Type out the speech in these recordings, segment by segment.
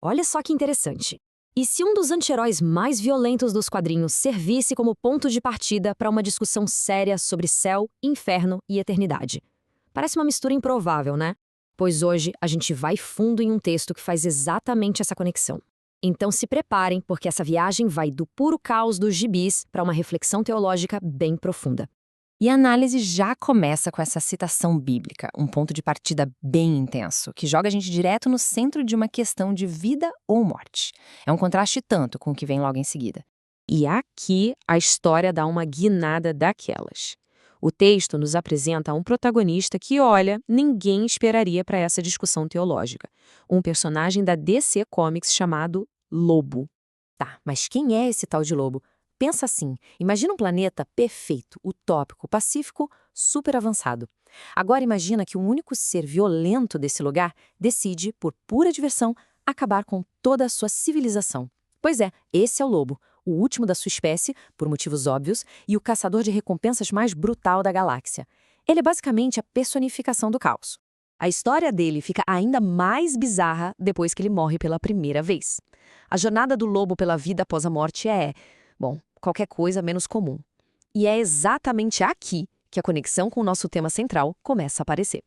Olha só que interessante. E se um dos anti-heróis mais violentos dos quadrinhos servisse como ponto de partida para uma discussão séria sobre céu, inferno e eternidade? Parece uma mistura improvável, né? Pois hoje a gente vai fundo em um texto que faz exatamente essa conexão. Então se preparem, porque essa viagem vai do puro caos dos gibis para uma reflexão teológica bem profunda. E a análise já começa com essa citação bíblica, um ponto de partida bem intenso, que joga a gente direto no centro de uma questão de vida ou morte. É um contraste tanto com o que vem logo em seguida. E aqui a história dá uma guinada daquelas. O texto nos apresenta um protagonista que, olha, ninguém esperaria para essa discussão teológica. Um personagem da DC Comics chamado Lobo. Tá, mas quem é esse tal de lobo? Pensa assim, imagina um planeta perfeito, utópico, pacífico, super avançado. Agora imagina que um único ser violento desse lugar decide, por pura diversão, acabar com toda a sua civilização. Pois é, esse é o lobo, o último da sua espécie, por motivos óbvios, e o caçador de recompensas mais brutal da galáxia. Ele é basicamente a personificação do caos. A história dele fica ainda mais bizarra depois que ele morre pela primeira vez. A jornada do lobo pela vida após a morte bom, qualquer coisa menos comum. E é exatamente aqui que a conexão com o nosso tema central começa a aparecer.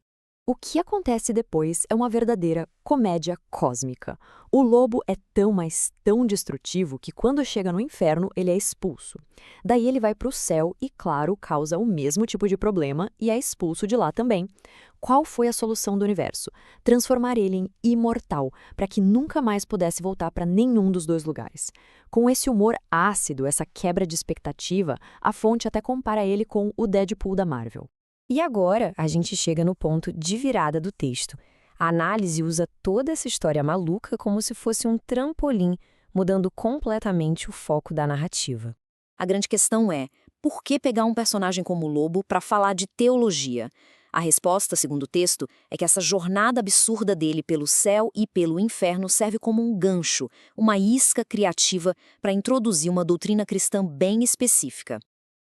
O que acontece depois é uma verdadeira comédia cósmica. O lobo é tão, mas tão destrutivo que quando chega no inferno ele é expulso. Daí ele vai para o céu e, claro, causa o mesmo tipo de problema e é expulso de lá também. Qual foi a solução do universo? Transformar ele em imortal, para que nunca mais pudesse voltar para nenhum dos dois lugares. Com esse humor ácido, essa quebra de expectativa, a fonte até compara ele com o Deadpool da Marvel. E agora a gente chega no ponto de virada do texto. A análise usa toda essa história maluca como se fosse um trampolim, mudando completamente o foco da narrativa. A grande questão é, por que pegar um personagem como o Lobo para falar de teologia? A resposta, segundo o texto, é que essa jornada absurda dele pelo céu e pelo inferno serve como um gancho, uma isca criativa para introduzir uma doutrina cristã bem específica.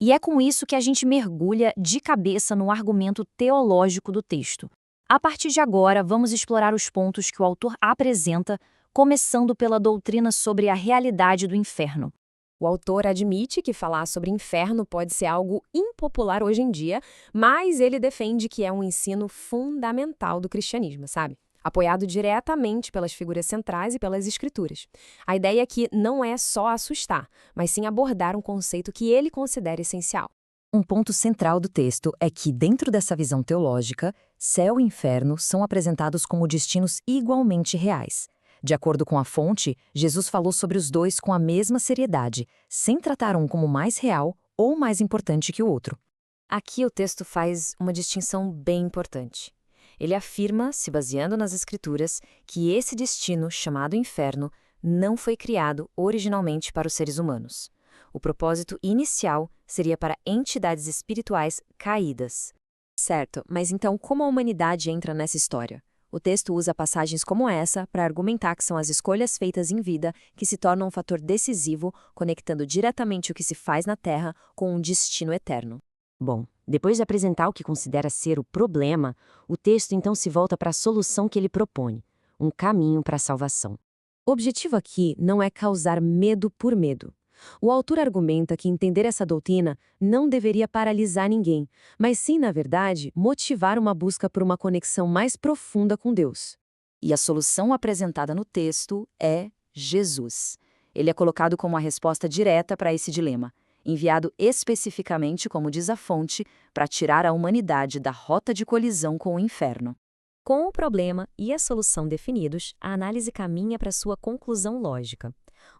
E é com isso que a gente mergulha de cabeça no argumento teológico do texto. A partir de agora, vamos explorar os pontos que o autor apresenta, começando pela doutrina sobre a realidade do inferno. O autor admite que falar sobre inferno pode ser algo impopular hoje em dia, mas ele defende que é um ensino fundamental do cristianismo, sabe? Apoiado diretamente pelas figuras centrais e pelas escrituras. A ideia aqui não é só assustar, mas sim abordar um conceito que ele considera essencial. Um ponto central do texto é que, dentro dessa visão teológica, céu e inferno são apresentados como destinos igualmente reais. De acordo com a fonte, Jesus falou sobre os dois com a mesma seriedade, sem tratar um como mais real ou mais importante que o outro. Aqui o texto faz uma distinção bem importante. Ele afirma, se baseando nas Escrituras, que esse destino, chamado inferno, não foi criado originalmente para os seres humanos. O propósito inicial seria para entidades espirituais caídas. Certo, mas então como a humanidade entra nessa história? O texto usa passagens como essa para argumentar que são as escolhas feitas em vida que se tornam um fator decisivo, conectando diretamente o que se faz na Terra com um destino eterno. Bom, depois de apresentar o que considera ser o problema, o texto então se volta para a solução que ele propõe, um caminho para a salvação. O objetivo aqui não é causar medo por medo. O autor argumenta que entender essa doutrina não deveria paralisar ninguém, mas sim, na verdade, motivar uma busca por uma conexão mais profunda com Deus. E a solução apresentada no texto é Jesus. Ele é colocado como a resposta direta para esse dilema, enviado especificamente, como diz a fonte, para tirar a humanidade da rota de colisão com o inferno. Com o problema e a solução definidos, a análise caminha para sua conclusão lógica.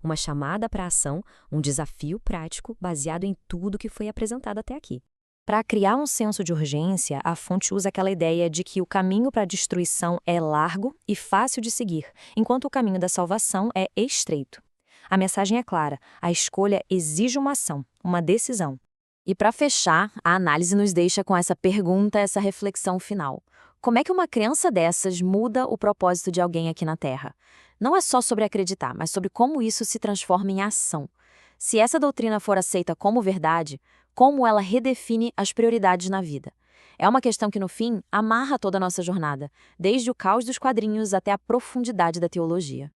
Uma chamada para a ação, um desafio prático baseado em tudo que foi apresentado até aqui. Para criar um senso de urgência, a fonte usa aquela ideia de que o caminho para a destruição é largo e fácil de seguir, enquanto o caminho da salvação é estreito. A mensagem é clara, a escolha exige uma ação, uma decisão. E para fechar, a análise nos deixa com essa pergunta, essa reflexão final. Como é que uma crença dessas muda o propósito de alguém aqui na Terra? Não é só sobre acreditar, mas sobre como isso se transforma em ação. Se essa doutrina for aceita como verdade, como ela redefine as prioridades na vida? É uma questão que, no fim, amarra toda a nossa jornada, desde o caos dos quadrinhos até a profundidade da teologia.